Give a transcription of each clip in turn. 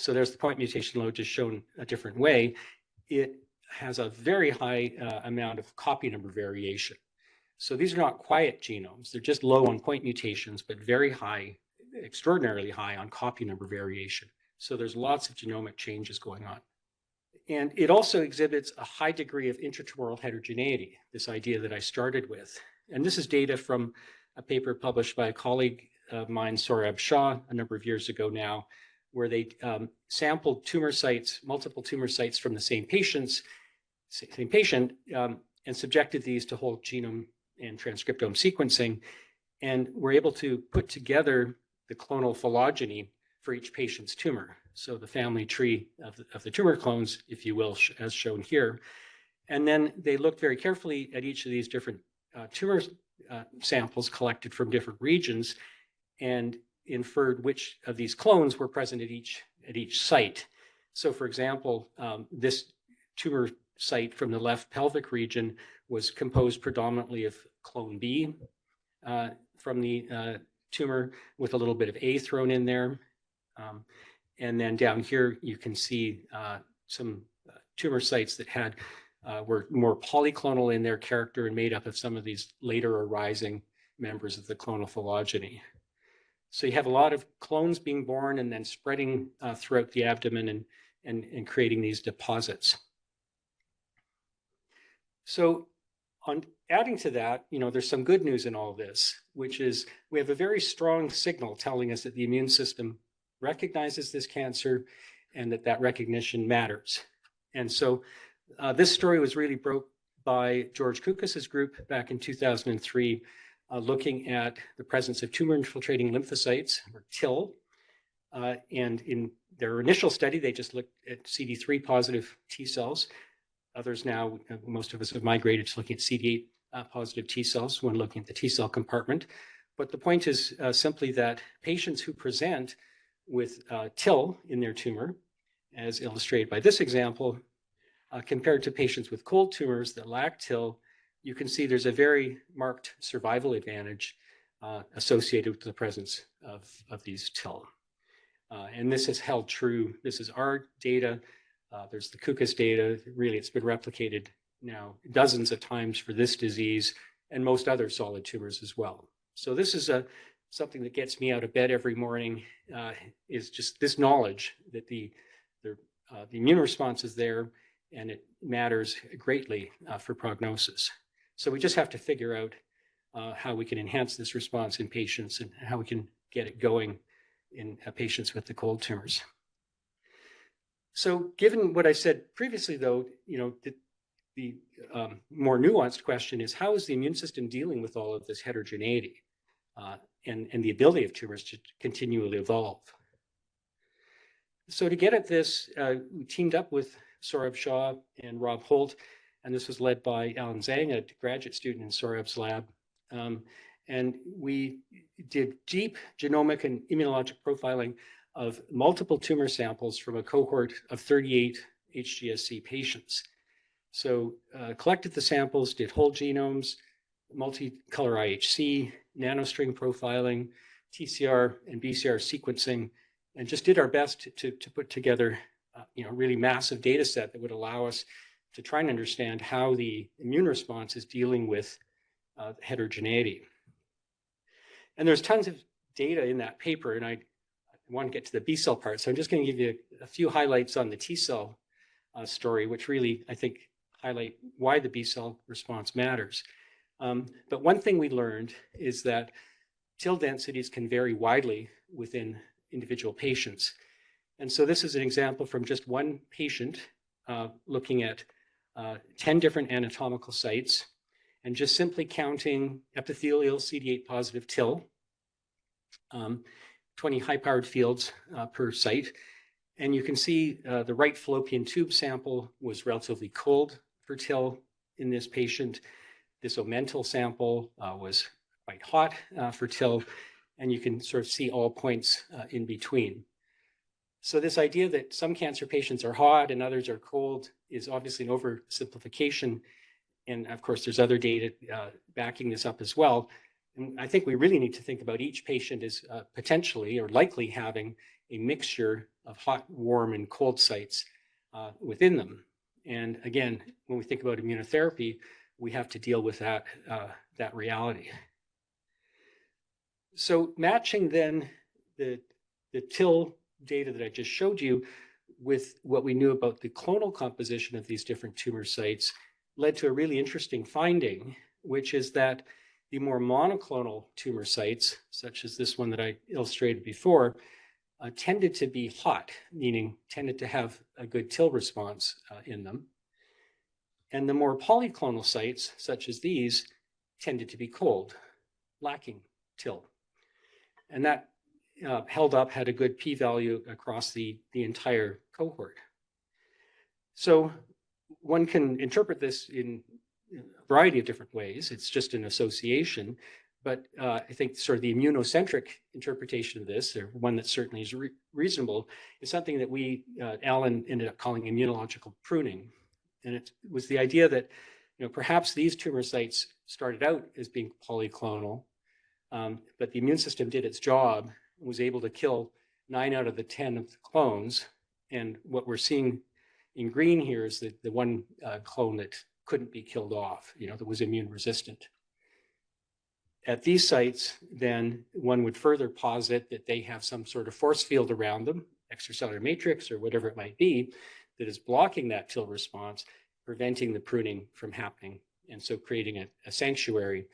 So there's the point mutation load just shown a different way. It has a very high amount of copy number variation. So these are not quiet genomes. They're just low on point mutations, but very high, extraordinarily high on copy number variation. So there's lots of genomic changes going on. And it also exhibits a high degree of intratumoral heterogeneity, this idea that I started with. And this is data from a paper published by a colleague of mine, Saurabh Shah, a number of years ago now, where they sampled tumor sites, multiple tumor sites from the same patient, and subjected these to whole genome and transcriptome sequencing, and were able to put together the clonal phylogeny for each patient's tumor. So the family tree of the tumor clones, if you will, as shown here. And then they looked very carefully at each of these different tumor samples collected from different regions and inferred which of these clones were present at each site. So for example, this tumor site from the left pelvic region was composed predominantly of clone B from the tumor with a little bit of A thrown in there. And then down here, you can see some tumor sites that were more polyclonal in their character and made up of some of these later arising members of the clonal phylogeny. So you have a lot of clones being born and then spreading throughout the abdomen and creating these deposits. So on adding to that, there's some good news in all this, which is we have a very strong signal telling us that the immune system recognizes this cancer and that recognition matters. And so this story was really broke by George Koukas's group back in 2003, looking at the presence of tumor-infiltrating lymphocytes, or TIL. And in their initial study, they just looked at CD3 positive T cells. Others now, most of us have migrated to looking at CD8 positive T cells when looking at the T cell compartment. But the point is simply that patients who present with TIL in their tumor, as illustrated by this example, compared to patients with cold tumors that lack TIL, you can see there's a very marked survival advantage associated with the presence of these TIL. And this has held true. This is our data. There's the Koukas data. Really, it's been replicated now dozens of times for this disease and most other solid tumors as well. So this is something that gets me out of bed every morning, is just this knowledge that the immune response is there and it matters greatly for prognosis. So we just have to figure out how we can enhance this response in patients and how we can get it going in patients with the cold tumors. So given what I said previously, though, the more nuanced question is, how is the immune system dealing with all of this heterogeneity and the ability of tumors to continually evolve? So to get at this, we teamed up with Saurabh Shah and Rob Holt, and this was led by Alan Zhang, a graduate student in Saurabh's lab. And we did deep genomic and immunologic profiling of multiple tumor samples from a cohort of 38 HGSC patients. So collected the samples, did whole genomes, multicolor IHC, nanostring profiling, TCR and BCR sequencing, and just did our best to put together a really massive data set that would allow us to try and understand how the immune response is dealing with heterogeneity. And there's tons of data in that paper, and I want to get to the B cell part. So I'm just going to give you a few highlights on the T cell story, which really, I think, highlight why the B cell response matters. But one thing we learned is that TIL densities can vary widely within individual patients. And so this is an example from just one patient looking at 10 different anatomical sites and just simply counting epithelial CD8 positive TIL, 20 high-powered fields per site. And you can see the right fallopian tube sample was relatively cold for TIL in this patient. This omental sample was quite hot for TIL, and you can sort of see all points in between. So this idea that some cancer patients are hot and others are cold is obviously an oversimplification. And of course, there's other data backing this up as well. And I think we really need to think about each patient as potentially or likely having a mixture of hot, warm, and cold sites within them. And again, when we think about immunotherapy, we have to deal with that reality. So matching then the TIL data that I just showed you with what we knew about the clonal composition of these different tumor sites led to a really interesting finding, which is that the more monoclonal tumor sites, such as this one that I illustrated before, tended to be hot, meaning tended to have a good TIL response in them. And the more polyclonal sites, such as these, tended to be cold, lacking TIL. And that held up, had a good p-value across the entire cohort. So one can interpret this in a variety of different ways. It's just an association. But I think sort of the immunocentric interpretation of this, or one that certainly is reasonable, is something that we, Alan ended up calling immunological pruning. And it was the idea that, perhaps these tumor sites started out as being polyclonal, but the immune system did its job and was able to kill 9 out of the 10 of the clones. And what we're seeing in green here is the one clone that couldn't be killed off, that was immune resistant. At these sites, then one would further posit that they have some sort of force field around them, extracellular matrix or whatever it might be, that is blocking that TIL response, preventing the pruning from happening, and so creating a sanctuary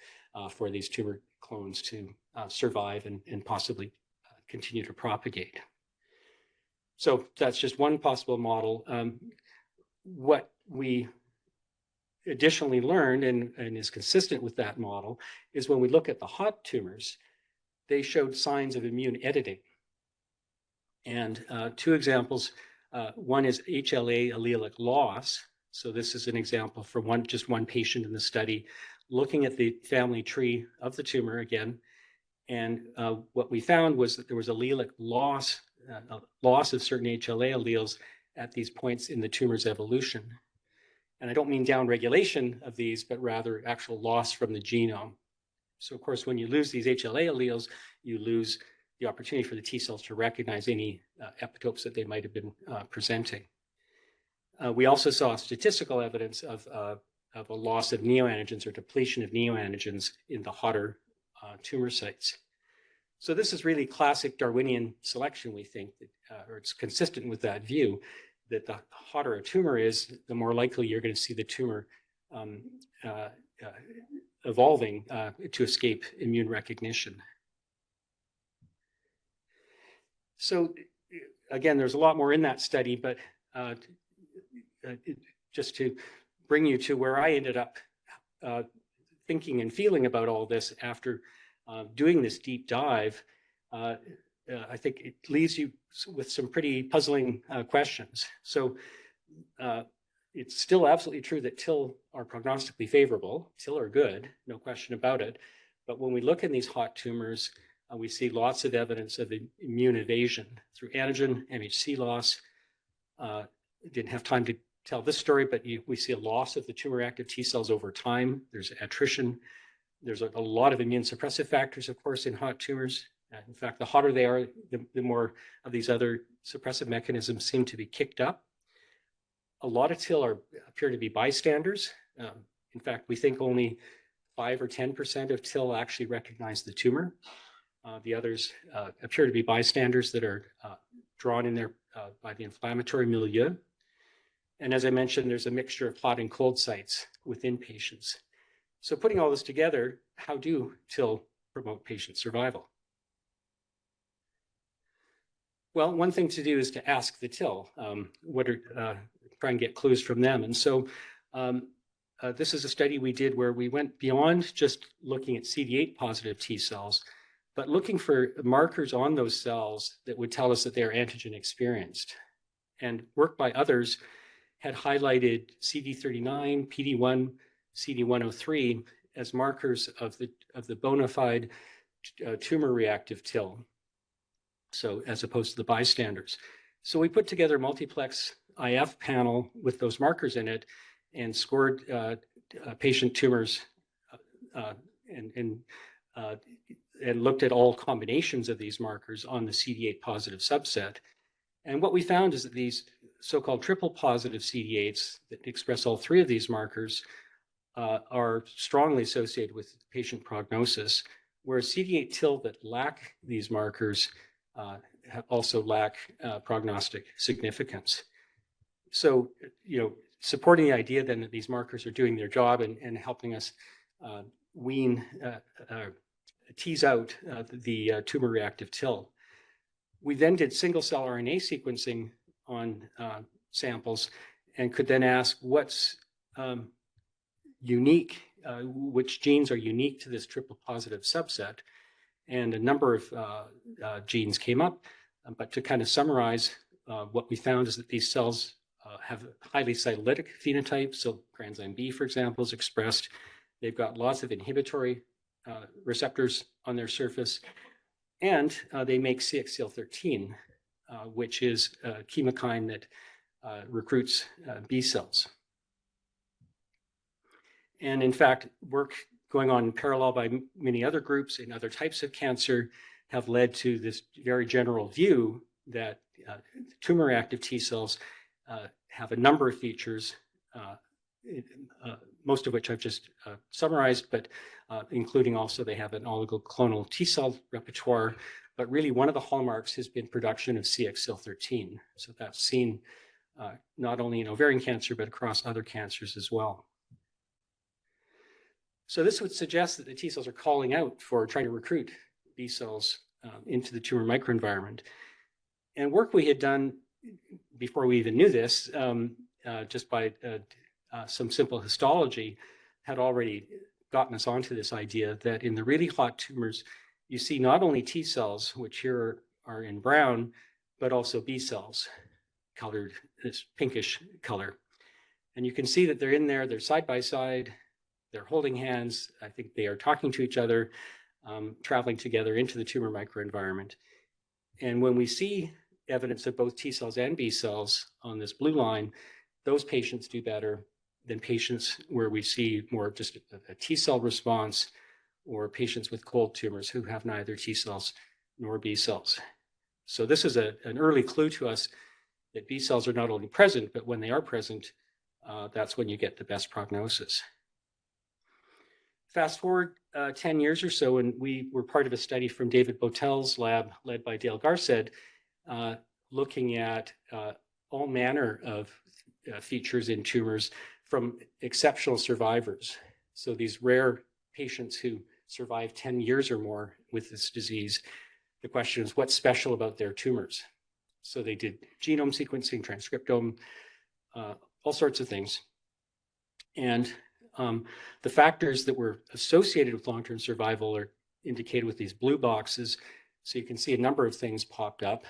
for these tumor clones to survive and possibly continue to propagate. So that's just one possible model. What we additionally learned, and is consistent with that model, is when we look at the hot tumors, they showed signs of immune editing. And 2 examples, one is HLA allelic loss. So this is an example from just one patient in the study, looking at the family tree of the tumor again. And what we found was that there was allelic loss, loss of certain HLA alleles at these points in the tumor's evolution. And I don't mean downregulation of these, but rather actual loss from the genome. So of course, when you lose these HLA alleles, you lose the opportunity for the T cells to recognize any epitopes that they might have been presenting. We also saw statistical evidence of a loss of neoantigens or depletion of neoantigens in the hotter tumor sites. So this is really classic Darwinian selection, we think, or it's consistent with that view, that the hotter a tumor is, the more likely you're going to see the tumor evolving to escape immune recognition. So again, there's a lot more in that study, but just to bring you to where I ended up thinking and feeling about all this after doing this deep dive, I think it leaves you with some pretty puzzling questions. So it's still absolutely true that TIL are prognostically favorable. TIL are good, no question about it. But when we look in these hot tumors, we see lots of evidence of immune evasion through antigen, MHC loss. Didn't have time to tell this story, but we see a loss of the tumor-active T cells over time. There's attrition. There's a lot of immune suppressive factors, of course, in hot tumors. In fact, the hotter they are, the more of these other suppressive mechanisms seem to be kicked up. A lot of TIL appear to be bystanders. In fact, we think only 5 or 10% of TIL actually recognize the tumor. The others appear to be bystanders that are drawn in there by the inflammatory milieu. And as I mentioned, there's a mixture of hot and cold sites within patients. So putting all this together, how do TIL promote patient survival? Well, one thing to do is to ask the TIL, try and get clues from them. And so this is a study we did where we went beyond just looking at CD8 positive T cells, but looking for markers on those cells that would tell us that they're antigen experienced. And work by others had highlighted CD39, PD1, CD103 as markers of the bona fide tumor reactive TIL, so as opposed to the bystanders. So we put together a multiplex IF panel with those markers in it and scored patient tumors and and looked at all combinations of these markers on the CD8 positive subset. And what we found is that these so-called triple positive CD8s that express all three of these markers are strongly associated with patient prognosis, whereas CD8 TIL that lack these markers also lack prognostic significance. So, supporting the idea then that these markers are doing their job and helping us tease out the tumor reactive TIL. We then did single cell RNA sequencing on samples and could then ask what's unique, which genes are unique to this triple positive subset. And a number of genes came up, but to kind of summarize, what we found is that these cells have highly cytolytic phenotypes. So coenzyme B, for example, is expressed. They've got lots of inhibitory receptors on their surface, and they make CXCL13, which is a chemokine that recruits B cells. And in fact, work going on in parallel by many other groups in other types of cancer have led to this very general view that tumor reactive T cells have a number of features, most of which I've just summarized, but including also they have an oligoclonal T cell repertoire. But really, one of the hallmarks has been production of CXCL13. So that's seen not only in ovarian cancer, but across other cancers as well. So this would suggest that the T cells are calling out for trying to recruit B cells into the tumor microenvironment. And work we had done before we even knew this, just by some simple histology, had already gotten us onto this idea that in the really hot tumors, you see not only T cells, which here are in brown, but also B cells, colored this pinkish color. And you can see that they're in there, they're side by side, they're holding hands. I think they are talking to each other, traveling together into the tumor microenvironment. And when we see evidence of both T cells and B cells on this blue line, those patients do better than patients where we see more just a T cell response, or patients with cold tumors who have neither T cells nor B cells. So this is an early clue to us that B cells are not only present, but when they are present, that's when you get the best prognosis. Fast forward 10 years or so, and we were part of a study from David Botel's lab, led by Dale Garced, looking at all manner of features in tumors from exceptional survivors. So these rare patients who survive 10 years or more with this disease, the question is, what's special about their tumors? So they did genome sequencing, transcriptome, all sorts of things. And the factors that were associated with long-term survival are indicated with these blue boxes. So you can see a number of things popped up,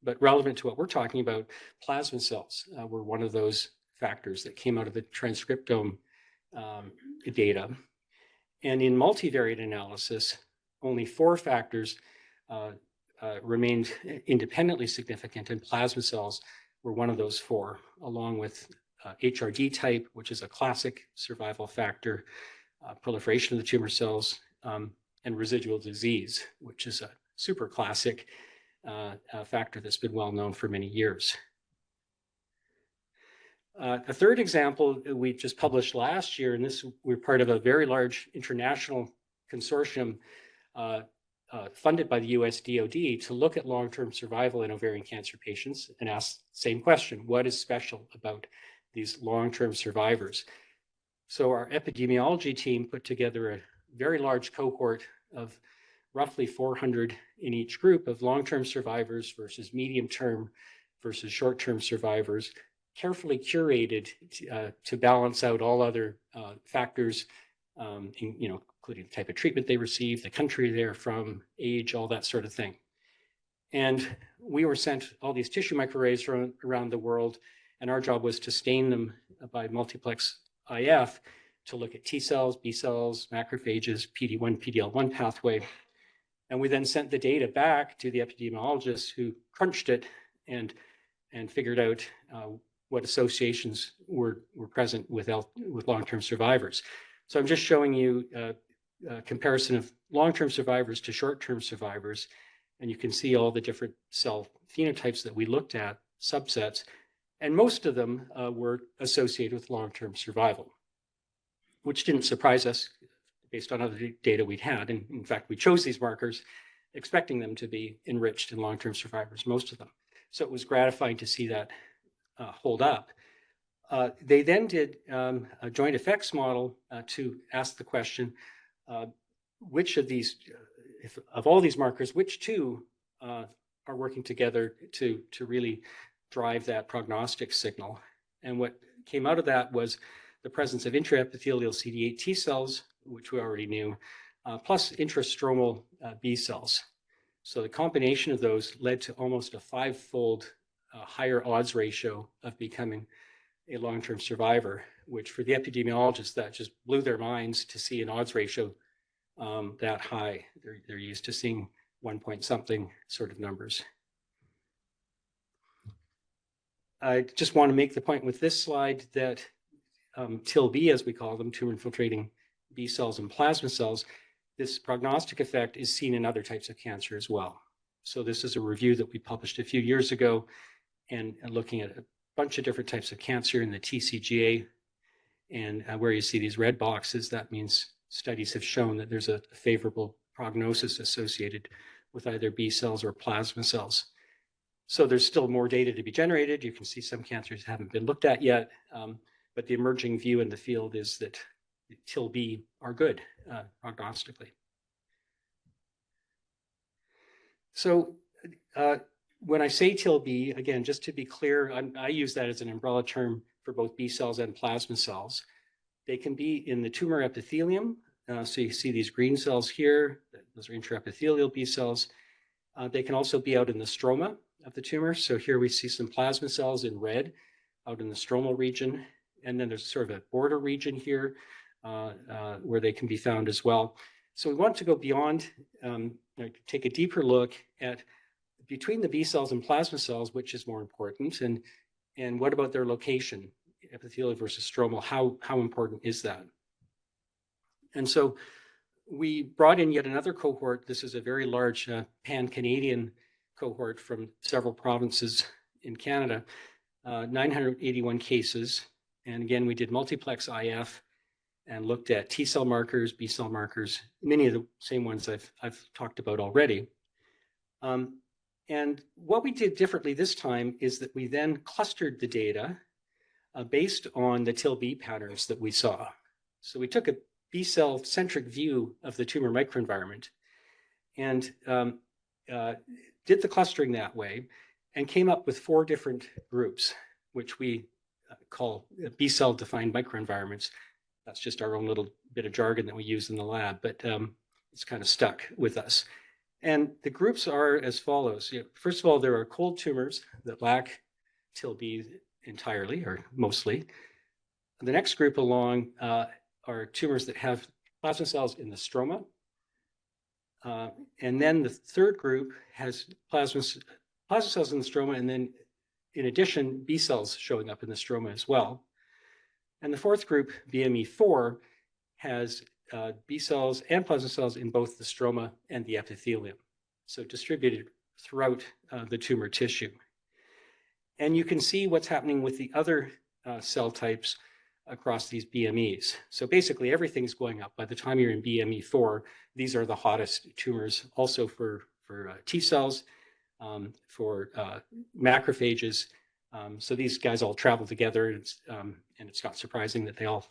but relevant to what we're talking about, plasma cells were one of those factors that came out of the transcriptome data. And in multivariate analysis, only 4 factors remained independently significant, and plasma cells were one of those 4, along with HRD type, which is a classic survival factor, proliferation of the tumor cells, and residual disease, which is a super classic factor that's been well known for many years. A third example we just published last year, and we're part of a very large international consortium funded by the US DoD to look at long-term survival in ovarian cancer patients and ask the same question: what is special about these long-term survivors? So our epidemiology team put together a very large cohort of roughly 400 in each group of long-term survivors versus medium-term versus short-term survivors, carefully curated to balance out all other factors, including the type of treatment they received, the country they're from, age, all that sort of thing. And we were sent all these tissue microarrays around the world, and our job was to stain them by multiplex IF to look at T cells, B cells, macrophages, PD-1, PD-L1 pathway. And we then sent the data back to the epidemiologists who crunched it and figured out what associations were present with long-term survivors. So I'm just showing you comparison of long-term survivors to short-term survivors. And you can see all the different cell phenotypes that we looked at, subsets, and most of them were associated with long-term survival, which didn't surprise us based on other data we'd had. And in fact, we chose these markers expecting them to be enriched in long-term survivors, most of them. So it was gratifying to see that hold up. They then did a joint effects model to ask the question, which of these, of all these markers, which two are working together to really drive that prognostic signal? And what came out of that was the presence of intraepithelial CD8 T cells, which we already knew, plus intrastromal B cells. So the combination of those led to almost a 5-fold higher odds ratio of becoming a long-term survivor, which for the epidemiologists, that just blew their minds to see an odds ratio that high. They're used to seeing 1 point something sort of numbers. I just want to make the point with this slide that TIL-B, as we call them, tumor-infiltrating B cells and plasma cells, this prognostic effect is seen in other types of cancer as well. So this is a review that we published a few years ago and looking at a bunch of different types of cancer in the TCGA. And where you see these red boxes, that means studies have shown that there's a favorable prognosis associated with either B cells or plasma cells. So there's still more data to be generated. You can see some cancers haven't been looked at yet, but the emerging view in the field is that TIL-B are good prognostically. So when I say TIL-B, again, just to be clear, I use that as an umbrella term for both B cells and plasma cells. They can be in the tumor epithelium. So you see these green cells here. Those are intraepithelial B cells. They can also be out in the stroma of the tumor. So here we see some plasma cells in red out in the stromal region. And then there's sort of a border region here where they can be found as well. So we want to go beyond, take a deeper look at between the B cells and plasma cells, which is more important, and what about their location, epithelial versus stromal, how important is that? And so we brought in yet another cohort. This is a very large pan-Canadian cohort from several provinces in Canada, 981 cases. And again, we did multiplex IF and looked at T cell markers, B cell markers, many of the same ones I've talked about already. And what we did differently this time is that we then clustered the data based on the TIL-B patterns that we saw. So we took a B cell centric view of the tumor microenvironment and did the clustering that way and came up with 4 different groups, which we call B cell defined microenvironments. That's just our own little bit of jargon that we use in the lab, but it's kind of stuck with us. And the groups are as follows. First of all, there are cold tumors that lack TIL-B entirely or mostly. The next group along are tumors that have plasma cells in the stroma. And then the third group has plasma cells in the stroma, and then in addition, B cells showing up in the stroma as well. And the fourth group, BME4, has B cells and plasma cells in both the stroma and the epithelium, so distributed throughout the tumor tissue. And you can see what's happening with the other cell types across these BMEs. So basically everything's going up. By the time you're in BME4, these are the hottest tumors also for T cells, for macrophages. So these guys all travel together, and it's not surprising that they all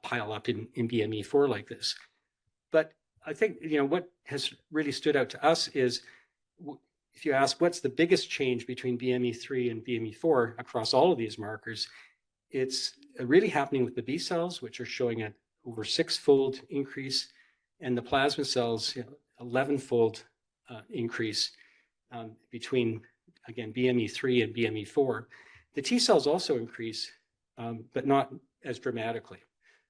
pile up in BME4 like this. But I think, what has really stood out to us is, if you ask what's the biggest change between BME3 and BME4 across all of these markers, it's really happening with the B cells, which are showing an over 6-fold increase, and the plasma cells, 11-fold increase between, again, BME3 and BME4. The T cells also increase, but not as dramatically.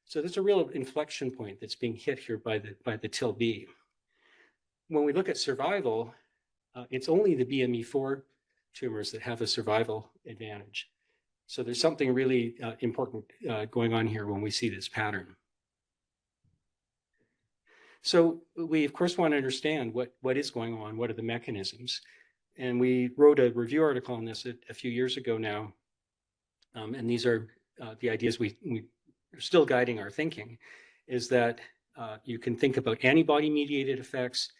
So there's a real inflection point that's being hit here by the TIL-B. When we look at survival, it's only the BME4 tumors that have a survival advantage. So there's something really important going on here when we see this pattern. So we, of course, want to understand what is going on, what are the mechanisms. And we wrote a review article on this a few years ago now. And these are the ideas we are still guiding our thinking, is that you can think about antibody-mediated effects,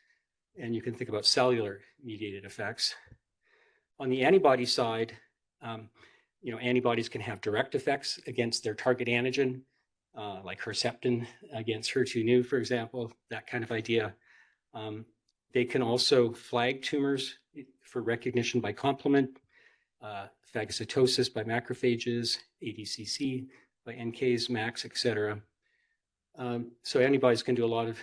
and you can think about cellular-mediated effects. On the antibody side, antibodies can have direct effects against their target antigen, like Herceptin against HER2/neu, for example, that kind of idea. They can also flag tumors for recognition by complement, phagocytosis by macrophages, ADCC by NKs, MACs, etc. So antibodies can do a lot of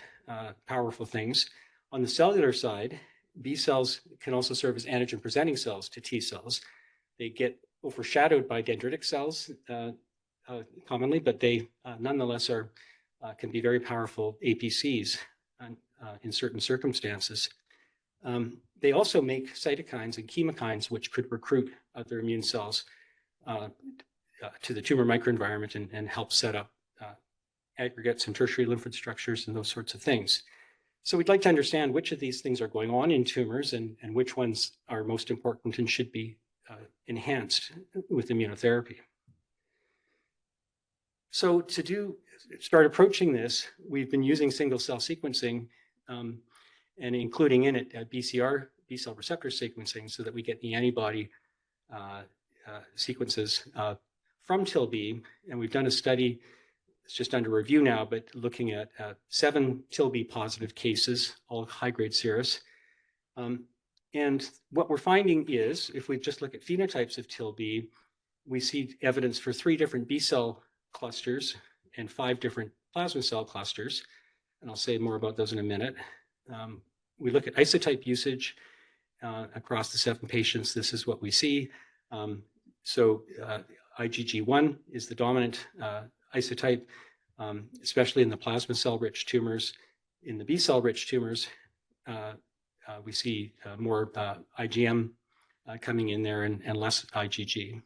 powerful things. On the cellular side, B cells can also serve as antigen-presenting cells to T cells. They get overshadowed by dendritic cells commonly, but they nonetheless can be very powerful APCs in certain circumstances. They also make cytokines and chemokines, which could recruit other immune cells to the tumor microenvironment and help set up aggregates and tertiary lymphoid structures and those sorts of things. So we'd like to understand which of these things are going on in tumors and which ones are most important and should be enhanced with immunotherapy. So to start approaching this, we've been using single-cell sequencing and including in it BCR, B-cell receptor sequencing, so that we get the antibody sequences from TIL-B. And we've done a study, it's just under review now, but looking at 7 TIL-B positive cases, all high-grade serous. And what we're finding is, if we just look at phenotypes of TIL-B, we see evidence for 3 different B-cell clusters and 5 different plasma cell clusters. And I'll say more about those in a minute. We look at isotype usage across the 7 patients. This is what we see. So IgG1 is the dominant isotype, especially in the plasma cell-rich tumors. In the B-cell rich tumors, we see more IgM coming in there and less IgG.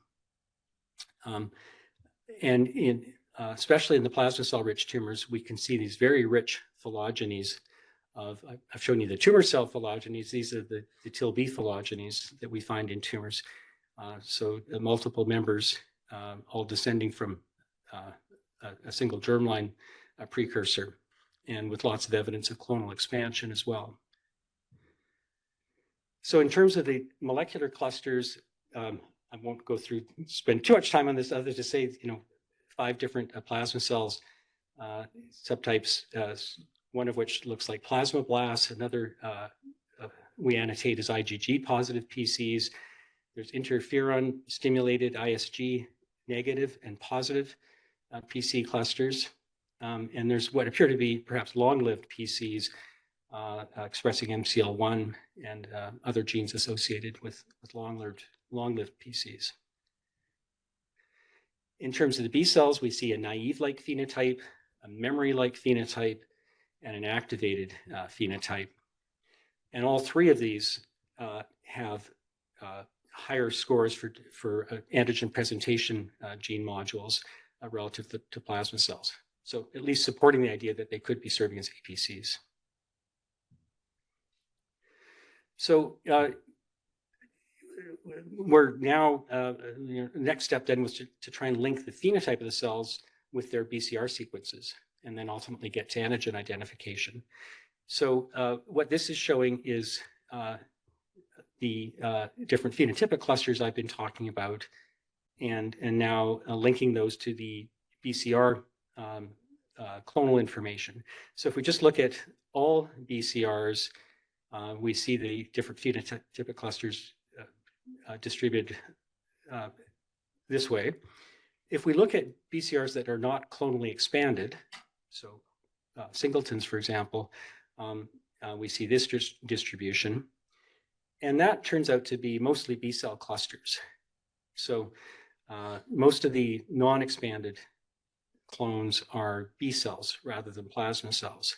And especially in the plasma cell-rich tumors, we can see these very rich phylogenies I've shown you the tumor cell phylogenies. These are the TIL-B phylogenies that we find in tumors. So the multiple members all descending from a single germline precursor, and with lots of evidence of clonal expansion as well. So in terms of the molecular clusters, I won't go through, spend too much time on this other to say, 5 different plasma cells, subtypes, one of which looks like plasmablasts, another we annotate as IgG positive PCs. There's interferon stimulated ISG negative and positive PC clusters. And there's what appear to be perhaps long-lived PCs expressing MCL1 and other genes associated with long-lived PCs. In terms of the B cells, we see a naive-like phenotype, a memory-like phenotype, and an activated phenotype. And all 3 of these have higher scores for antigen presentation gene modules relative to plasma cells. So at least supporting the idea that they could be serving as APCs. So we're now, next step then was to try and link the phenotype of the cells with their BCR sequences, and then ultimately get to antigen identification. So what this is showing is the different phenotypic clusters I've been talking about, and now linking those to the BCR clonal information. So if we just look at all BCRs, we see the different phenotypic clusters distributed this way. If we look at BCRs that are not clonally expanded, so singletons, for example, we see this distribution. And that turns out to be mostly B-cell clusters. So most of the non-expanded clones are B cells rather than plasma cells.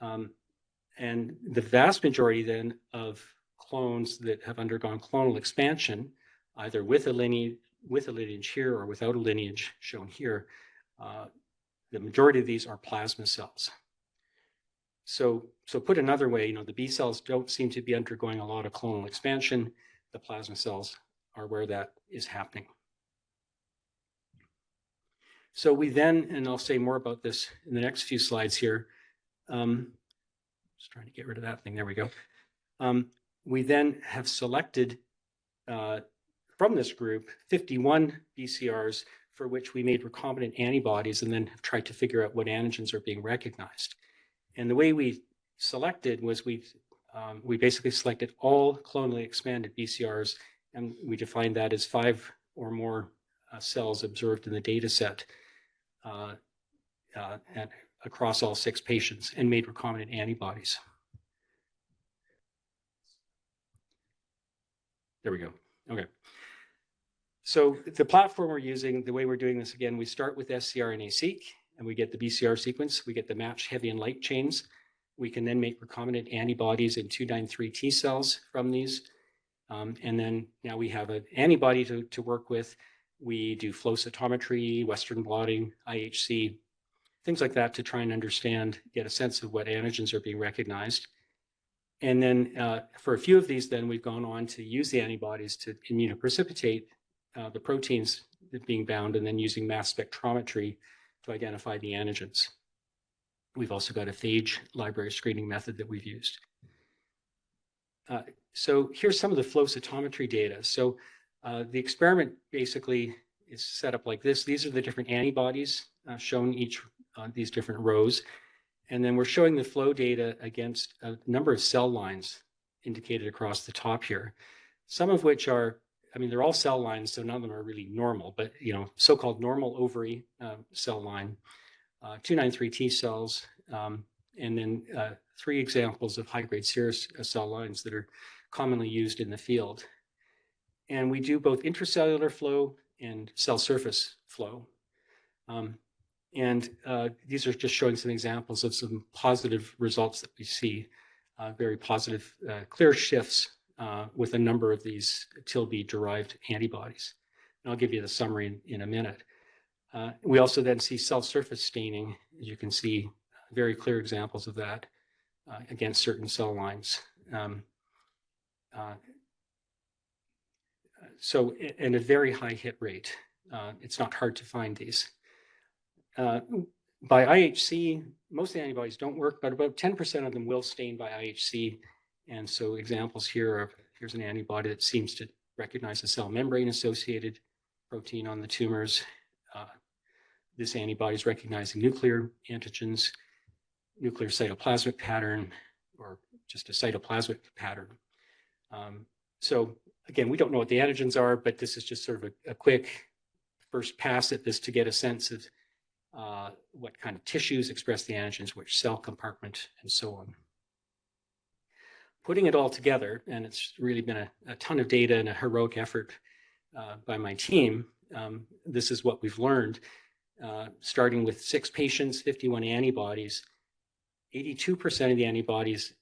And the vast majority then of clones that have undergone clonal expansion, either with a lineage here or without a lineage shown here, the majority of these are plasma cells. So put another way, the B cells don't seem to be undergoing a lot of clonal expansion. The plasma cells are where that is happening. So we then, and I'll say more about this in the next few slides here. Just trying to get rid of that thing. There we go. We then have selected from this group 51 BCRs for which we made recombinant antibodies, and then have tried to figure out what antigens are being recognized. And the way we selected was we basically selected all clonally expanded BCRs, and we defined that as 5 or more cells observed in the data set across all 6 patients, and made recombinant antibodies. There we go. Okay. So the platform we're using, the way we're doing this, again, we start with scRNA-seq, and we get the BCR sequence. We get the matched heavy and light chains. We can then make recombinant antibodies in 293 T cells from these. And then now we have an antibody to work with. We do flow cytometry, Western blotting, IHC, things like that to try and understand, get a sense of what antigens are being recognized. And then for a few of these, then we've gone on to use the antibodies to immunoprecipitate the proteins that are being bound, and then using mass spectrometry to identify the antigens. We've also got a phage library screening method that we've used. So here's some of the flow cytometry data. So the experiment basically is set up like this. These are the different antibodies shown each on these different rows. And then we're showing the flow data against a number of cell lines indicated across the top here. Some of which are, they're all cell lines, so none of them are really normal, but so-called normal ovary cell line, 293 T cells, and then 3 examples of high-grade serous cell lines that are commonly used in the field. And we do both intracellular flow and cell surface flow. These are just showing some examples of some positive results that we see, very positive, clear shifts with a number of these TILB-derived antibodies. And I'll give you the summary in a minute. We also then see cell surface staining, as you can see, very clear examples of that against certain cell lines. And a very high hit rate. It's not hard to find these. By IHC, most of the antibodies don't work, but about 10% of them will stain by IHC. And so examples here are, here's an antibody that seems to recognize the cell membrane-associated protein on the tumors. This antibody is recognizing nuclear antigens, nuclear cytoplasmic pattern, or just a cytoplasmic pattern. So again, we don't know what the antigens are, but this is just sort of a quick first pass at this to get a sense of what kind of tissues express the antigens, which cell compartment, and so on. Putting it all together, and it's really been a ton of data and a heroic effort by my team, this is what we've learned. Starting with 6 patients, 51 antibodies, 82% of the antibodies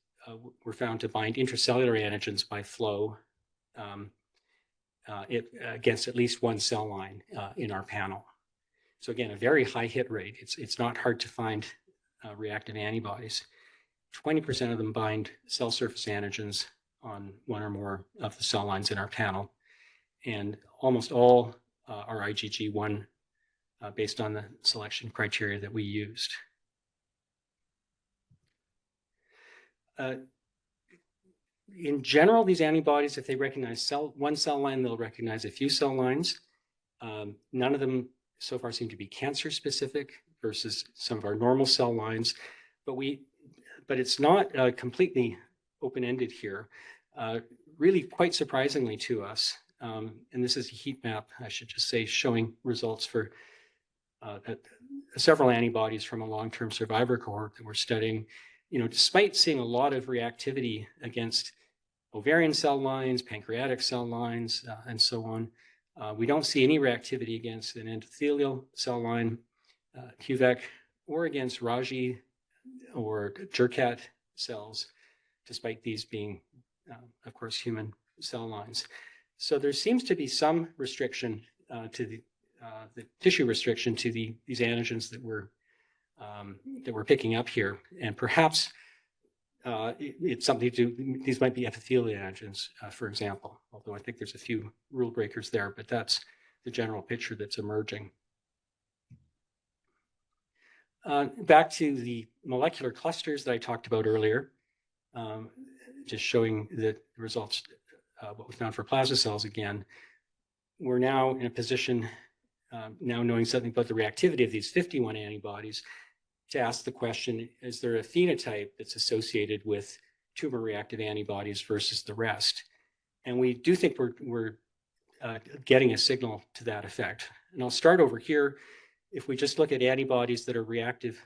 were found to bind intracellular antigens by flow against at least 1 cell line in our panel. So again, a very high hit rate. It's not hard to find reactive antibodies. 20% of them bind cell surface antigens on 1 or more of the cell lines in our panel. And almost all are IgG1 based on the selection criteria that we used. In general, these antibodies, if they recognize 1 cell line, they'll recognize a few cell lines. None of them so far seem to be cancer specific versus some of our normal cell lines, but it's not completely open-ended here. Really quite surprisingly to us, and this is a heat map, I should just say, showing results for several antibodies from a long-term survivor cohort that we're studying. Despite seeing a lot of reactivity against ovarian cell lines, pancreatic cell lines, and so on, we don't see any reactivity against an endothelial cell line, HUVEC, or against Raji or Jurkat cells, despite these being, of course, human cell lines. So there seems to be some restriction to the tissue restriction to these antigens that we're picking up here, and perhaps it's something to, these might be epithelial antigens, for example, although I think there's a few rule breakers there, but that's the general picture that's emerging. Back to the molecular clusters that I talked about earlier, just showing the results, what we found for plasma cells again. We're now in a position, now knowing something about the reactivity of these 51 antibodies, to ask the question, is there a phenotype that's associated with tumor reactive antibodies versus the rest? And we do think we're getting a signal to that effect. And I'll start over here. If we just look at antibodies that are reactive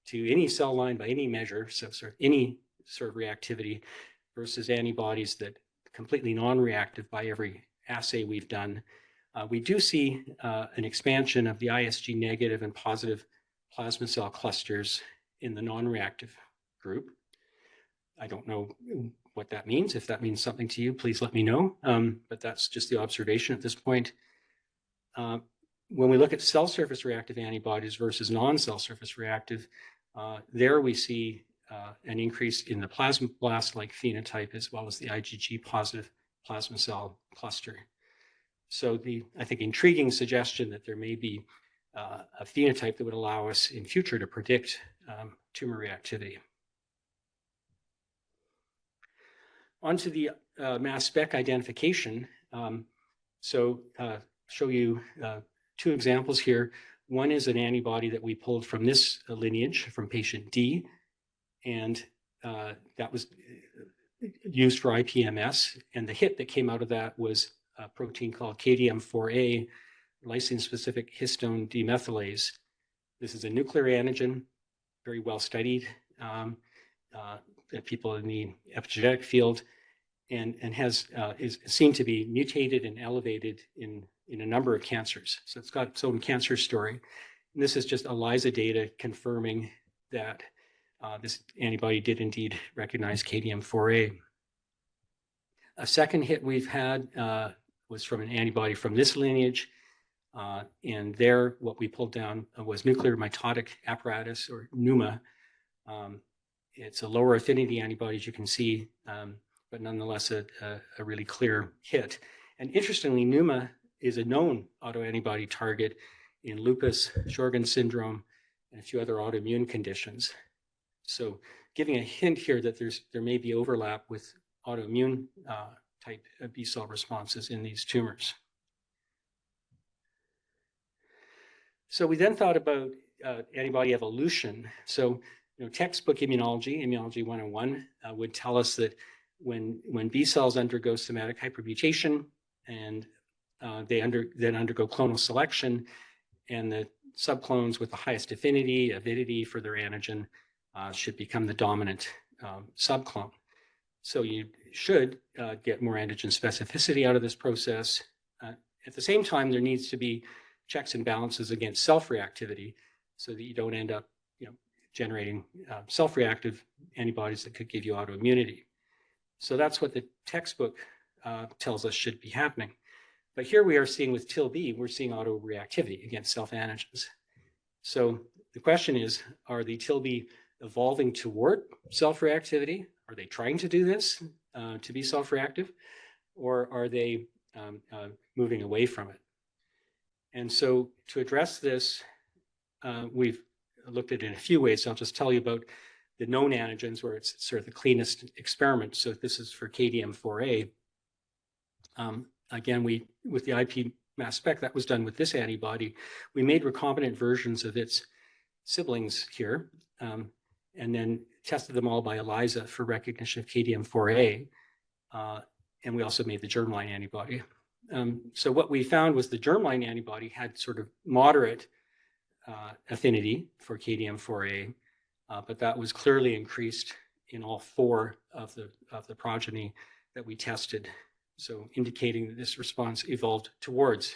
to any cell line by any measure, so sort of any sort of reactivity, versus antibodies that are completely non-reactive by every assay we've done, we do see an expansion of the ISG negative and positive plasma cell clusters in the non-reactive group. I don't know what that means. If that means something to you, please let me know. But that's just the observation at this point. When we look at cell surface reactive antibodies versus non-cell surface reactive, there we see an increase in the plasmablast-like phenotype as well as the IgG positive plasma cell cluster. So the, I think, intriguing suggestion that there may be a phenotype that would allow us in future to predict tumor reactivity. Onto the mass spec identification. Show you two examples here. One is an antibody that we pulled from this lineage from patient D, and that was used for IPMS. And the hit that came out of that was a protein called KDM4A, lysine-specific histone demethylase. This is a nuclear antigen, very well studied people in the epigenetic field, and is seen to be mutated and elevated in a number of cancers. So it's got its own cancer story. And this is just ELISA data confirming that this antibody did indeed recognize KDM4A. A second hit we've had was from an antibody from this lineage. And there, what we pulled down was nuclear mitotic apparatus, or NUMA. It's a lower affinity antibody, as you can see, but nonetheless a really clear hit. And interestingly, NUMA is a known autoantibody target in lupus, Sjorgen's syndrome, and a few other autoimmune conditions. So giving a hint here that there may be overlap with autoimmune type B cell responses in these tumors. So we then thought about antibody evolution. So, textbook immunology, Immunology 101, would tell us that when B cells undergo somatic hypermutation and they then undergo clonal selection, and the subclones with the highest affinity, avidity for their antigen should become the dominant subclone. So you should get more antigen specificity out of this process. At the same time, there needs to be checks and balances against self-reactivity so that you don't end up generating self-reactive antibodies that could give you autoimmunity. So that's what the textbook tells us should be happening. But here we are seeing with TIL-B, we're seeing autoreactivity against self-antigens. So the question is, are the TIL-B evolving toward self-reactivity? Are they trying to do this to be self-reactive? Or are they moving away from it? And so to address this, we've looked at it in a few ways. So I'll just tell you about the known antigens where it's sort of the cleanest experiment. So this is for KDM4A. Again, with the IP mass spec that was done with this antibody, we made recombinant versions of its siblings here, and then tested them all by ELISA for recognition of KDM4A. And we also made the germline antibody. So what we found was the germline antibody had sort of moderate affinity for KDM4A, but that was clearly increased in all four of the progeny that we tested. So indicating that this response evolved towards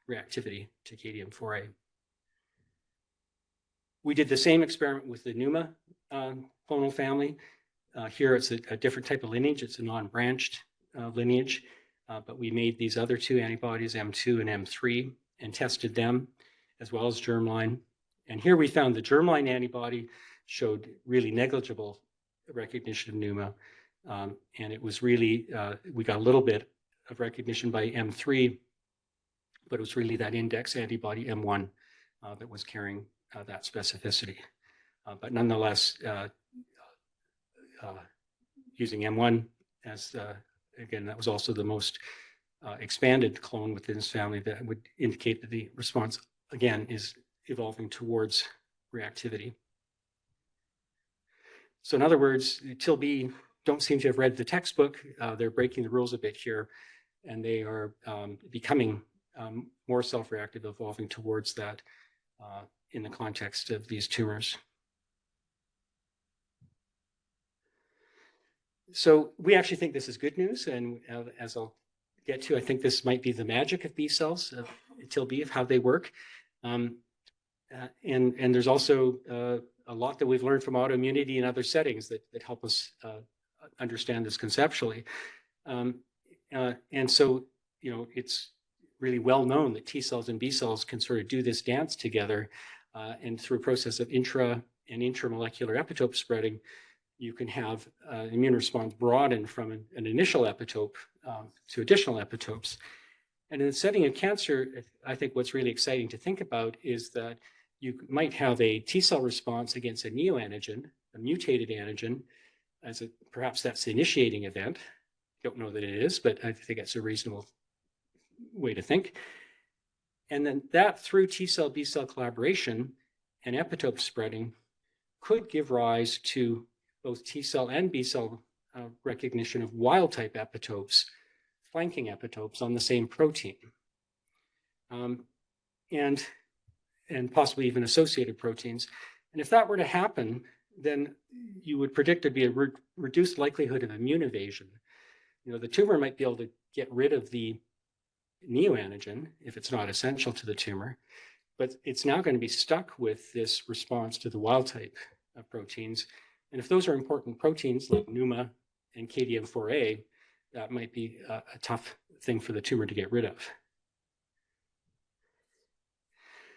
reactivity to KDM4A. We did the same experiment with the NUMA clonal family. Here it's a different type of lineage. It's a non-branched lineage, but we made these other two antibodies, M2 and M3, and tested them as well as germline. And here we found the germline antibody showed really negligible recognition of pneuma. And it was really, we got a little bit of recognition by M3, but it was really that index antibody M1 that was carrying that specificity. But nonetheless, using M1 as, again, that was also the most expanded clone within this family that would indicate that the response, again, is evolving towards reactivity. So in other words, TIL-B don't seem to have read the textbook. They're breaking the rules a bit here, and they are becoming more self-reactive, evolving towards that in the context of these tumors. So we actually think this is good news, and as I'll get to, I think this might be the magic of B cells, of TIL-B, of how they work. And there's also a lot that we've learned from autoimmunity and other settings that help us understand this conceptually. And so, you know, it's really well known that T cells and B cells can sort of do this dance together, and through a process of intra and intramolecular epitope spreading, you can have an immune response broaden from an initial epitope to additional epitopes. And in the setting of cancer, I think what's really exciting to think about is that you might have a T cell response against a neoantigen, a mutated antigen, perhaps that's the initiating event. Don't know that it is, but I think that's a reasonable way to think. And then that, through T cell B cell collaboration and epitope spreading, could give rise to both T cell and B cell recognition of wild type epitopes, flanking epitopes on the same protein, and possibly even associated proteins. And if that were to happen, then you would predict there'd be a reduced likelihood of immune evasion. You know, the tumor might be able to get rid of the neoantigen if it's not essential to the tumor, but it's now going to be stuck with this response to the wild type proteins. And if those are important proteins like NUMA and KDM4A, that might be a tough thing for the tumor to get rid of.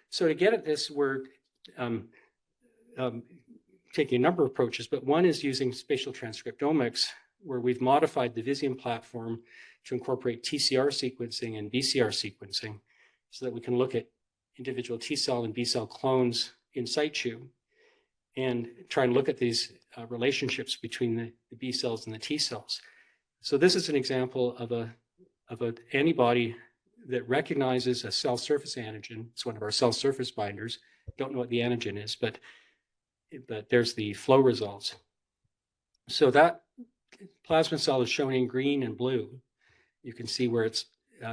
So to get at this, we're taking a number of approaches, but one is using spatial transcriptomics, where we've modified the Visium platform to incorporate TCR sequencing and BCR sequencing so that we can look at individual T cell and B cell clones in situ and try and look at these relationships between the B cells and the T cells. So this is an example of an antibody that recognizes a cell surface antigen. It's one of our cell surface binders. Don't know what the antigen is, but there's the flow results. So that plasma cell is shown in green and blue. You can see where it's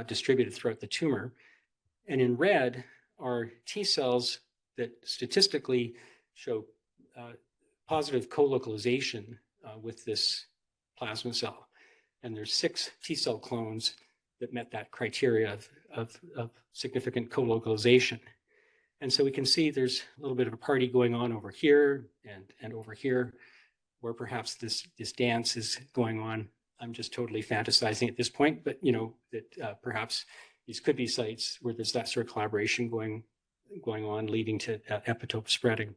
distributed throughout the tumor. And in red are T cells that statistically show positive co-localization with this plasma cell. And there's 6 T cell clones that met that criteria of significant co-localization. And so we can see there's a little bit of a party going on over here and over here, where perhaps this dance is going on. I'm just totally fantasizing at this point, but you know that perhaps these could be sites where there's that sort of collaboration going on, leading to epitope spreading.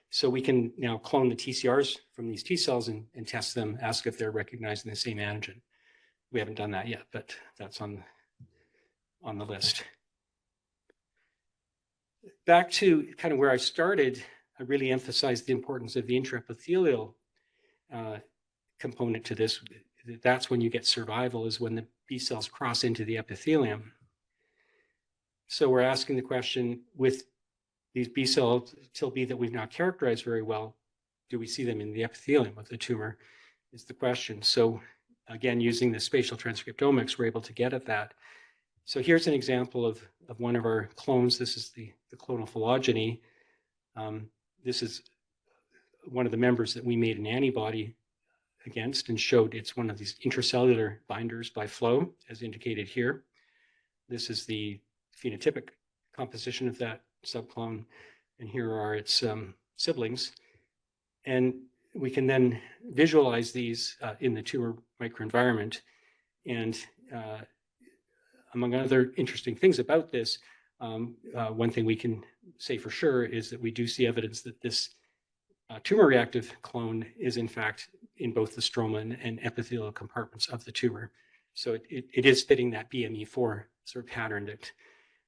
So we can now clone the TCRs from these T cells and test them, ask if they're recognizing the same antigen. We haven't done that yet, but that's on the list. Back to kind of where I started, I really emphasized the importance of the intraepithelial component to this. That's when you get survival, is when the B cells cross into the epithelium. So we're asking the question, with these B cells, TIL-B that we've not characterized very well, do we see them in the epithelium of the tumor, is the question. So again, using the spatial transcriptomics, we're able to get at that. So here's an example of one of our clones. This is the clonal phylogeny. This is one of the members that we made an antibody against and showed it's one of these intracellular binders by flow, as indicated here. This is the phenotypic composition of that subclone, and here are its siblings. And we can then visualize these in the tumor microenvironment. And among other interesting things about this, one thing we can say for sure is that we do see evidence that this tumor-reactive clone is in fact in both the stroma and epithelial compartments of the tumor. So it is fitting that BME4 sort of pattern that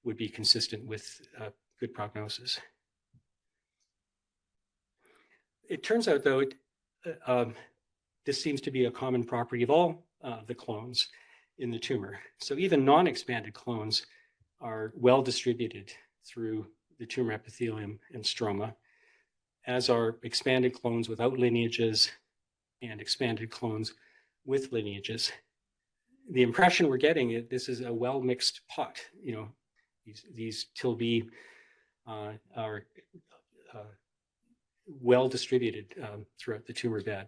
would be consistent with good prognosis. It turns out, though, this seems to be a common property of all the clones in the tumor. So even non-expanded clones are well distributed through the tumor epithelium and stroma, as are expanded clones without lineages and expanded clones with lineages. The impression we're getting is this is a well-mixed pot. You know, these TIL-B are well distributed throughout the tumor bed.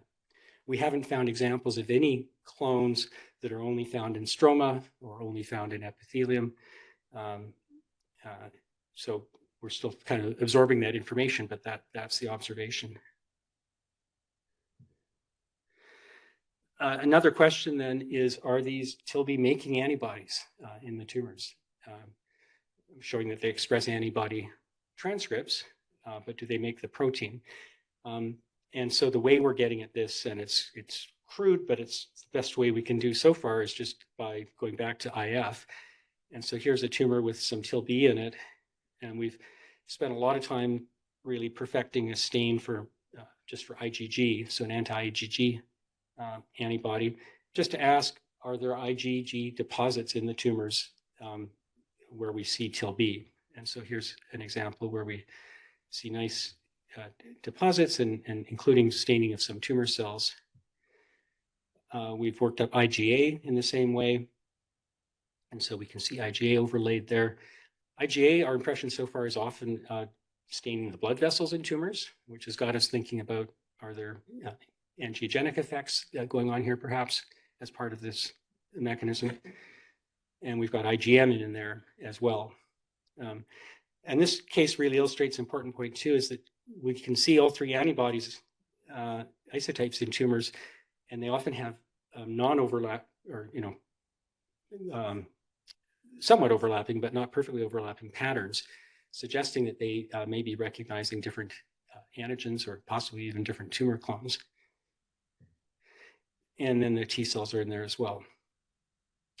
We haven't found examples of any clones that are only found in stroma or only found in epithelium. So we're still kind of absorbing that information, but that's the observation. Another question then is, are these TIL-B making antibodies in the tumors? Showing that they express antibody transcripts, but do they make the protein? And so the way we're getting at this, and it's crude, but it's the best way we can do so far, is just by going back to IF. And so here's a tumor with some TIL-B in it, and we've spent a lot of time really perfecting a stain for just for IgG, so an anti-IgG antibody, just to ask, are there IgG deposits in the tumors where we see TIL-B? And so here's an example where we see nice deposits and including staining of some tumor cells. We've worked up IgA in the same way. And so we can see IgA overlaid there. IgA, our impression so far is often staining the blood vessels in tumors, which has got us thinking about, are there angiogenic effects going on here perhaps as part of this mechanism? And we've got IgM in there as well. And this case really illustrates an important point too, is that we can see all three antibodies isotypes in tumors, and they often have non-overlap, or somewhat overlapping, but not perfectly overlapping patterns, suggesting that they may be recognizing different antigens or possibly even different tumor clones. And then the T cells are in there as well.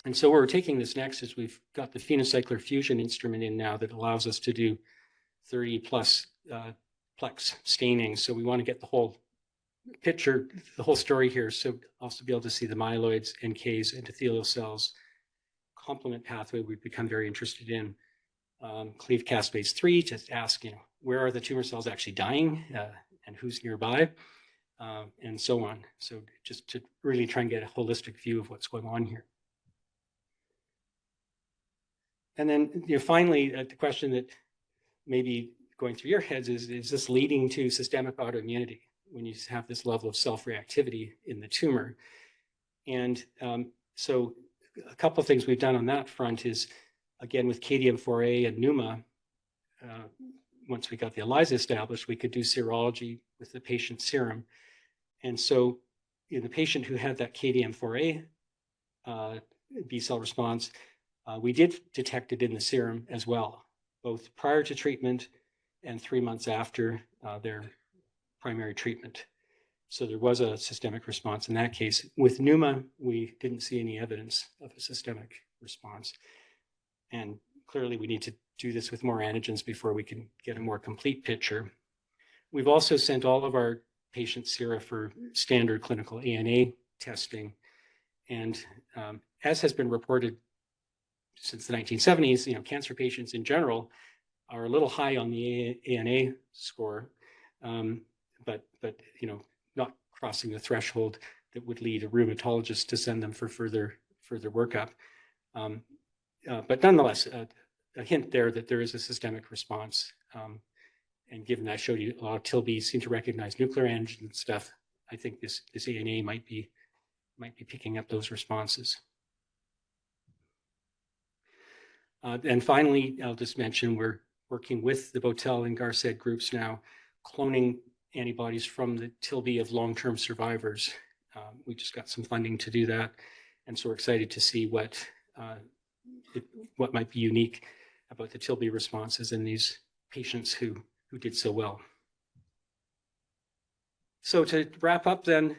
And so where we're taking this next is we've got the PhenoCycler Fusion instrument in now that allows us to do 30 plus plex staining. So we want to get the whole picture, the whole story here. So also be able to see the myeloids, NKs, endothelial cells, complement pathway we've become very interested in. Cleave caspase 3 to ask, where are the tumor cells actually dying and who's nearby, and so on. So just to really try and get a holistic view of what's going on here. And then finally, the question that may be going through your heads is this leading to systemic autoimmunity when you have this level of self-reactivity in the tumor? And so a couple of things we've done on that front is, again, with KDM4A and NUMA, once we got the ELISA established, we could do serology with the patient's serum. And so in the patient who had that KDM4A B cell response, we did detect it in the serum as well, both prior to treatment and 3 months after their primary treatment. So there was a systemic response in that case. With NUMA, we didn't see any evidence of a systemic response. And clearly we need to do this with more antigens before we can get a more complete picture. We've also sent all of our patient sera for standard clinical ANA testing. And as has been reported since the 1970s, cancer patients in general are a little high on the ANA score, but not crossing the threshold that would lead a rheumatologist to send them for further workup. But nonetheless, a hint there that there is a systemic response. And given that I showed you a lot of TIL-B seem to recognize nuclear antigen stuff, I think this ANA might be picking up those responses. And finally, I'll just mention we're working with the Botel and Garcet groups now, cloning antibodies from the TIL-B of long-term survivors. We just got some funding to do that, and so we're excited to see what might be unique about the TIL-B responses in these patients who did so well. So to wrap up then,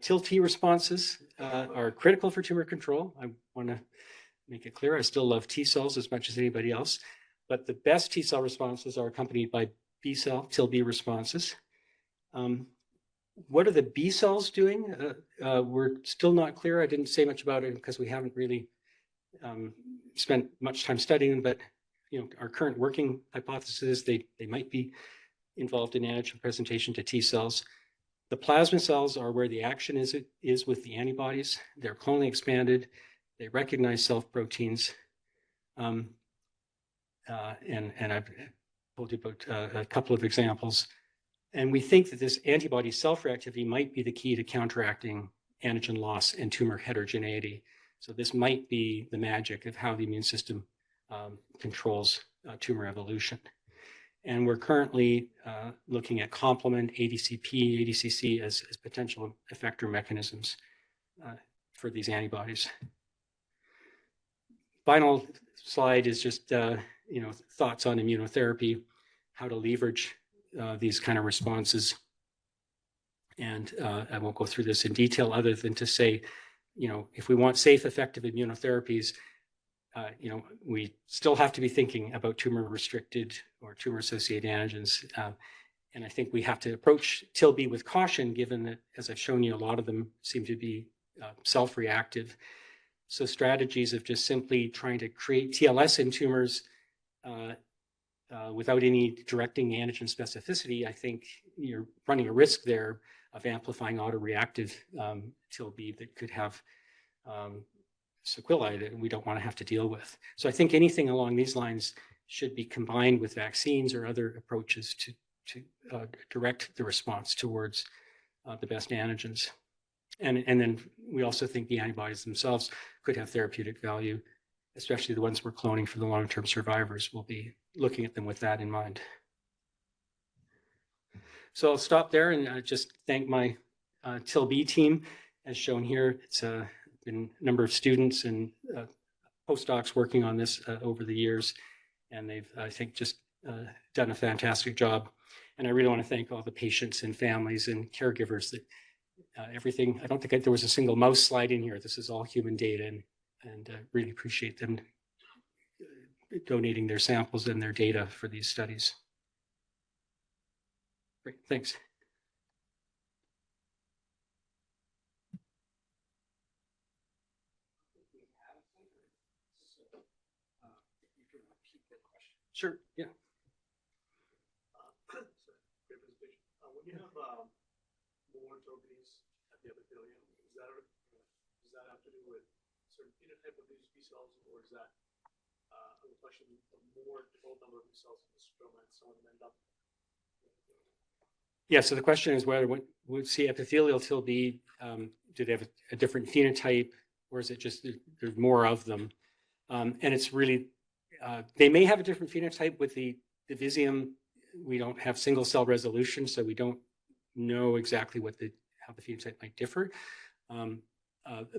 TIL-T responses are critical for tumor control. I want to make it clear, I still love T cells as much as anybody else, but the best T cell responses are accompanied by B cell, TIL-B responses. What are the B cells doing? We're still not clear. I didn't say much about it because we haven't really spent much time studying them, but our current working hypothesis is they might be involved in antigen presentation to T cells. The plasma cells are where the action is with the antibodies. They're clonally expanded. They recognize self-proteins. And I've told you about a couple of examples. And we think that this antibody self-reactivity might be the key to counteracting antigen loss and tumor heterogeneity. So this might be the magic of how the immune system controls tumor evolution. And we're currently looking at complement, ADCP, ADCC as potential effector mechanisms for these antibodies. Final slide is just thoughts on immunotherapy, how to leverage these kind of responses. And I won't go through this in detail other than to say, if we want safe, effective immunotherapies, we still have to be thinking about tumor-restricted or tumor-associated antigens. And I think we have to approach TIL-B with caution, given that, as I've shown you, a lot of them seem to be self-reactive. So strategies of just simply trying to create TLS in tumors without any directing antigen specificity, I think you're running a risk there of amplifying autoreactive TIL-B that could have sequelae that we don't want to have to deal with. So I think anything along these lines should be combined with vaccines or other approaches to direct the response towards the best antigens. And then we also think the antibodies themselves could have therapeutic value, especially the ones we're cloning for the long-term survivors. We'll be looking at them with that in mind. So I'll stop there and just thank my TIL-B team, as shown here. It's been a number of students and postdocs working on this over the years, and they've, I think, just done a fantastic job. And I really want to thank all the patients and families and caregivers that everything, I don't think there was a single mouse slide in here. This is all human data, and really appreciate them donating their samples and their data for these studies. Great, thanks. Sure, yeah. When you have more proteins at the epithelium, does that have to do with certain phenotype of these B cells, or is that a reflection of more default number of B cells in the stroma and some of them end up? Yeah, so the question is whether we see epithelial TIL-B, do they have a different phenotype, or is it just there's more of them? And it's really, they may have a different phenotype. With the Visium, we don't have single cell resolution, so we don't know exactly how the phenotype might differ.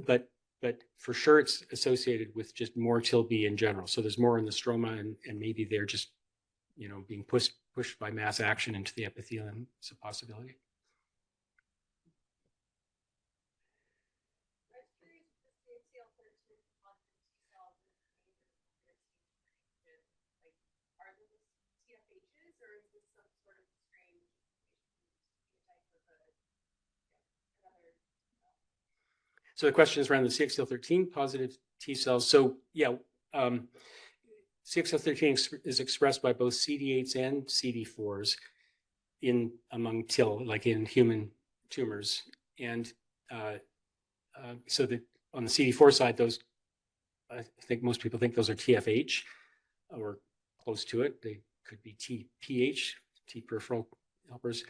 But for sure, it's associated with just more TIL-B in general. So there's more in the stroma, and maybe they're just being pushed by mass action into the epithelium. It's a possibility. So the question is around the CXCL13 positive T cells. So yeah, CXCL13 is expressed by both CD8s and CD4s among TIL, like in human tumors. And so that on the CD4 side, those, I think most people think those are TFH or close to it. They could be TPH, T peripheral helpers.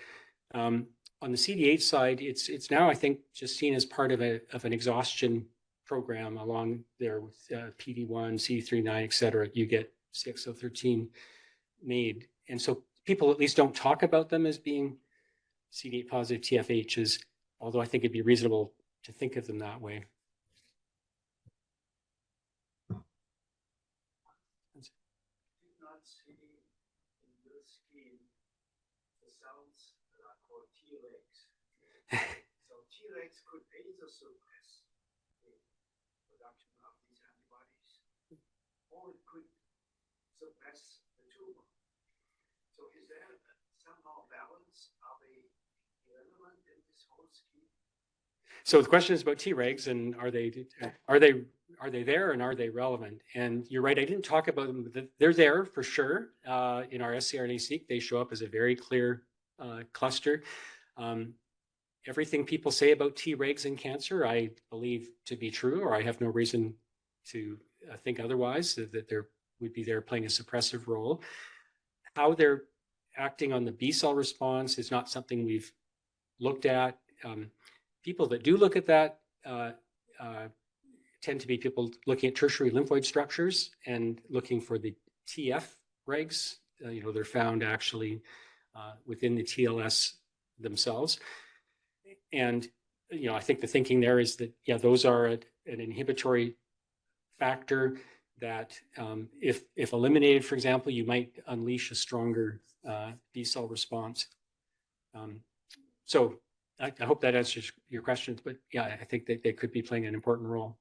On the CD8 side, it's now, I think, just seen as part of an exhaustion program along there with PD1, CD39, et cetera. You get CXCL13 made. And so people at least don't talk about them as being CD8 positive TFHs, although I think it'd be reasonable to think of them that way. the cells that are called Tregs. So Tregs could either suppress the production of these antibodies, or it could suppress the tumor. So is there somehow balance? Are they relevant in this whole scheme? So the question is about Tregs, and are they there, and are they relevant? And you're right, I didn't talk about them. They're there for sure. In our scRNA-seq, they show up as a very clear cluster. Everything people say about Tregs in cancer, I believe to be true, or I have no reason to think otherwise, that they would be there playing a suppressive role. How they're acting on the B cell response is not something we've looked at. People that do look at that tend to be people looking at tertiary lymphoid structures and looking for the TF regs. They're found actually within the TLS themselves. And, I think the thinking there is that, yeah, those are an inhibitory factor that if eliminated, for example, you might unleash a stronger B cell response. So I hope that answers your questions, but yeah, I think that they could be playing an important role.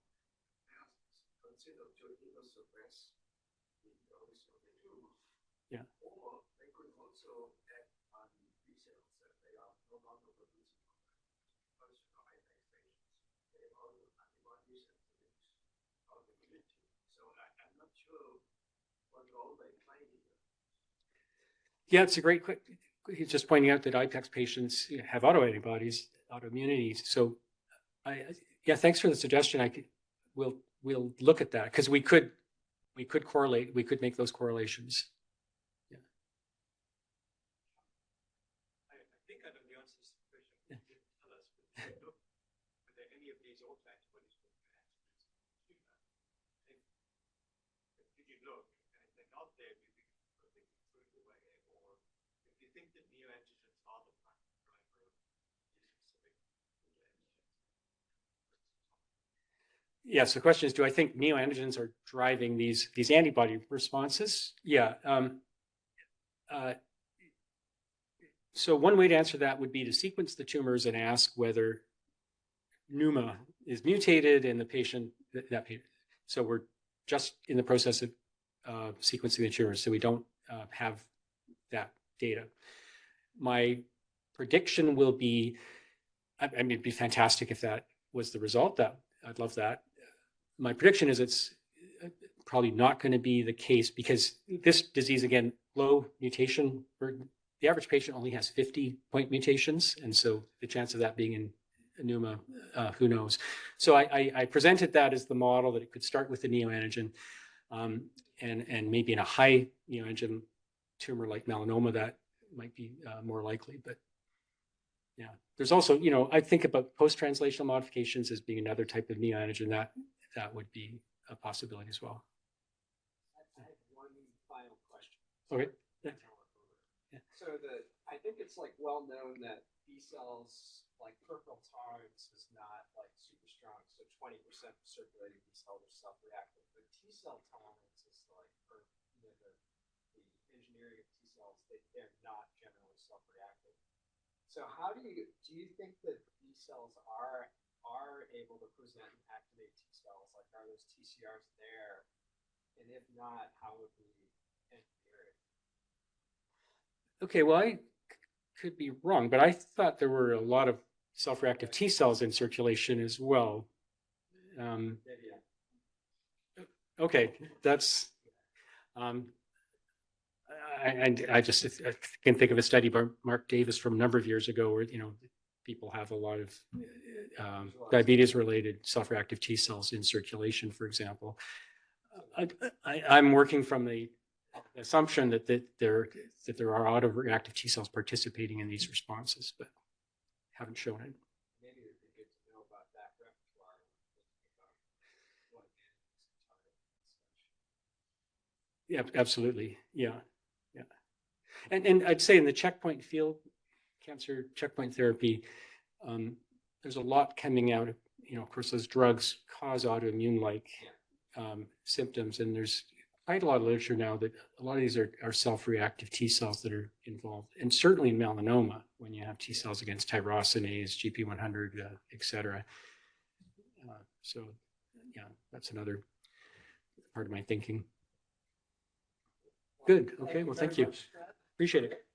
Yeah. Or they could also act on B cells that they are no longer producing. They are antibodies and autoimmunity. So I'm not sure what role they play here. Yeah, it's a great question. He's just pointing out that IPEX patients have autoantibodies, autoimmunity. So, yeah, thanks for the suggestion. We'll look at that because we could correlate. We could make those correlations. Yeah. I think I know the answer to this question. You didn't tell us, but look, were there any of these autoantibodies that did you look and they're not there? Do you think they threw it away, or if you think that neoantigens are the primary driver of these specific antigens? Yes, the question is, do I think neoantigens are driving these antibody responses? Yeah. So one way to answer that would be to sequence the tumors and ask whether NUMA is mutated in the patient. So we're just in the process of sequencing the tumors, so we don't have that data. My prediction will be, I mean, it'd be fantastic if that was the result. I'd love that. My prediction is it's probably not going to be the case because this disease, again, low mutation burden. The average patient only has 50 point mutations, and so the chance of that being in NUMA, who knows? So I presented that as the model that it could start with the neoantigen, and maybe in a high neoantigen tumor like melanoma that might be more likely. But yeah, there's also, I think about post-translational modifications as being another type of neoantigen that would be a possibility as well. I have one final question. Okay. Yeah. So I think it's like well known that B cells, like peripheral tolerance, is not like super strong. So 20% of circulating B cells are self-reactive, but T cell tolerance is like, or the engineering of T cells, they're not generally self-reactive. So how do you think that B cells are able to present and activate T cells? Like, are those TCRs there? And if not, how would we engineer it? Okay, well, I could be wrong, but I thought there were a lot of self-reactive T cells in circulation as well. Okay, that's. I just can think of a study by Mark Davis from a number of years ago where people have a lot of diabetes-related self-reactive T cells in circulation, for example. I'm working from the assumption that there are autoreactive T cells participating in these responses, but haven't shown it. Maybe it would be good to know about that repertoire. Yeah, absolutely. Yeah. And I'd say in the checkpoint field, cancer checkpoint therapy, there's a lot coming out of, of course, those drugs cause autoimmune-like symptoms, and there's I had a lot of literature now that a lot of these are self-reactive T cells that are involved, and certainly in melanoma, when you have T cells against tyrosinase, GP100, et cetera. So, yeah, that's another part of my thinking. Good. Okay. Well, thank you. Appreciate it.